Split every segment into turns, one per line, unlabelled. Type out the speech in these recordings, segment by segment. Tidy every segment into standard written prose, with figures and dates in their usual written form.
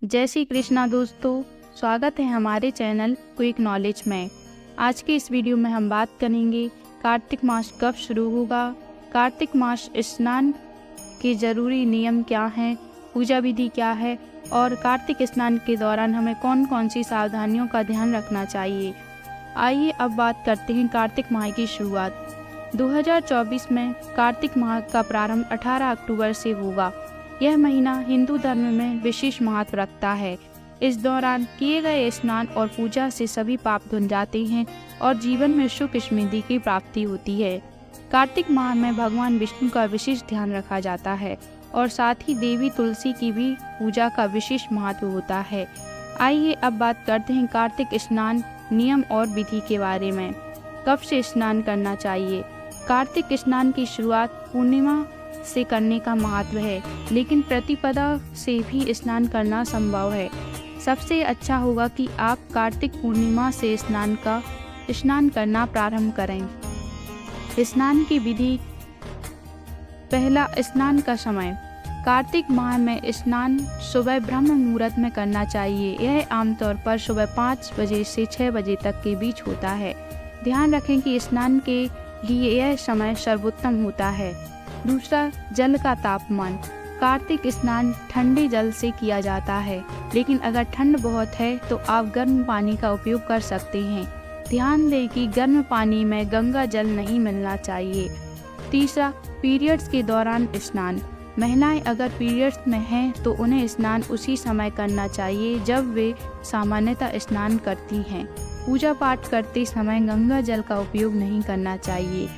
जय श्री कृष्णा दोस्तों, स्वागत है हमारे चैनल क्विक नॉलेज में। आज के इस वीडियो में हम बात करेंगे कार्तिक मास कब शुरू होगा, कार्तिक मास स्नान के ज़रूरी नियम क्या हैं, पूजा विधि क्या है और कार्तिक स्नान के दौरान हमें कौन कौन सी सावधानियों का ध्यान रखना चाहिए। आइए अब बात करते हैं कार्तिक माह की शुरुआत। 2024 में कार्तिक माह का प्रारंभ 18 अक्टूबर से होगा। यह महीना हिंदू धर्म में विशेष महत्व रखता है। इस दौरान किए गए स्नान और पूजा से सभी पाप धुल जाते हैं और जीवन में सुख समृद्धि की प्राप्ति होती है। कार्तिक माह में भगवान विष्णु का विशेष ध्यान रखा जाता है और साथ ही देवी तुलसी की भी पूजा का विशेष महत्व होता है। आइए अब बात करते हैं कार्तिक स्नान नियम और विधि के बारे में। कब से स्नान करना चाहिए? कार्तिक स्नान की शुरुआत पूर्णिमा से करने का महत्व है, लेकिन प्रतिपदा से भी स्नान करना संभव है। सबसे अच्छा होगा कि आप कार्तिक पूर्णिमा से स्नान करना प्रारंभ करें। स्नान की विधि। पहला, स्नान का समय। कार्तिक माह में स्नान सुबह ब्रह्म मुहूर्त में करना चाहिए। यह आमतौर पर सुबह 5 बजे से 6 बजे तक के बीच होता है। ध्यान रखें कि स्नान के लिए यह समय सर्वोत्तम होता है। दूसरा, जल का तापमान। कार्तिक स्नान ठंडे जल से किया जाता है, लेकिन अगर ठंड बहुत है तो आप गर्म पानी का उपयोग कर सकते हैं। ध्यान दें कि गर्म पानी में गंगा जल नहीं मिलना चाहिए। तीसरा, पीरियड्स के दौरान स्नान। महिलाएं अगर पीरियड्स में हैं तो उन्हें स्नान उसी समय करना चाहिए जब वे सामान्यतः स्नान करती हैं। पूजा पाठ करते समय गंगा जल का उपयोग नहीं करना चाहिए।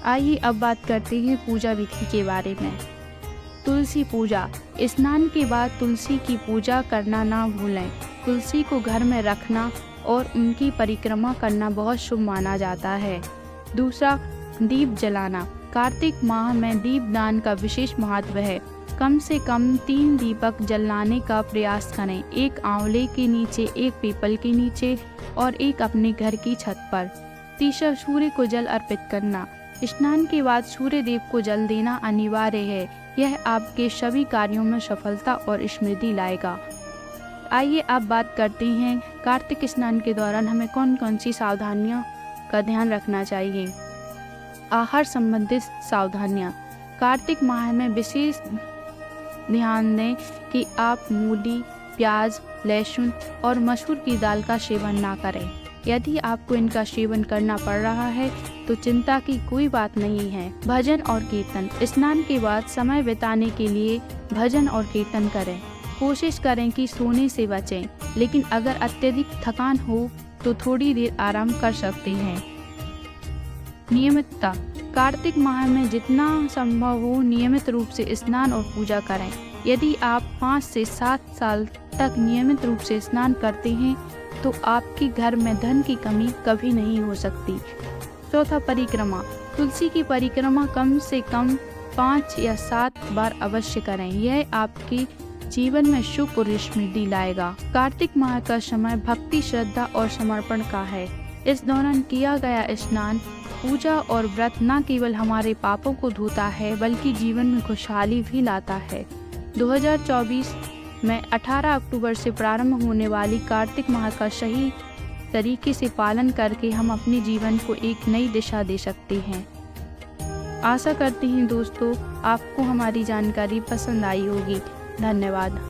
आइए अब बात करते हैं पूजा विधि के बारे में। तुलसी पूजा। स्नान के बाद तुलसी की पूजा करना ना भूलें। तुलसी को घर में रखना और उनकी परिक्रमा करना बहुत शुभ माना जाता है। दूसरा, दीप जलाना। कार्तिक माह में दीपदान का विशेष महत्व है। कम से कम 3 दीपक जलाने का प्रयास करें, एक आंवले के नीचे, एक पीपल के नीचे और एक अपने घर की छत पर। तीसरा, सूर्य को जल अर्पित करना। स्नान के बाद सूर्य देव को जल देना अनिवार्य है। यह आपके सभी कार्यों में सफलता और समृद्धि लाएगा। आइए अब बात करते हैं कार्तिक स्नान के दौरान हमें कौन कौन सी सावधानियों का ध्यान रखना चाहिए। आहार संबंधित सावधानियाँ। कार्तिक माह में विशेष ध्यान दें कि आप मूली, प्याज, लहसुन और मसूर की दाल का सेवन ना करें। यदि आपको इनका सेवन करना पड़ रहा है तो चिंता की कोई बात नहीं है। भजन और कीर्तन। स्नान के बाद समय बिताने के लिए भजन और कीर्तन करें। कोशिश करें कि सोने से बचें, लेकिन अगर अत्यधिक थकान हो तो थोड़ी देर आराम कर सकते हैं। नियमितता। कार्तिक माह में जितना संभव हो नियमित रूप से स्नान और पूजा करें। यदि आप 5 से 7 साल तक नियमित रूप से स्नान करते हैं तो आपके घर में धन की कमी कभी नहीं हो सकती। चौथा, परिक्रमा। तुलसी की परिक्रमा कम से कम 5 या 7 बार अवश्य करें। यह आपके जीवन में सुख और समृद्धि लाएगा। कार्तिक माह का समय भक्ति, श्रद्धा और समर्पण का है। इस दौरान किया गया स्नान, पूजा और व्रत न केवल हमारे पापों को धोता है बल्कि जीवन में खुशहाली भी लाता है। 2024 में 18 अक्टूबर से प्रारंभ होने वाली कार्तिक माह का सही तरीके से पालन करके हम अपने जीवन को एक नई दिशा दे सकते हैं। आशा करते हैं दोस्तों आपको हमारी जानकारी पसंद आई होगी। धन्यवाद।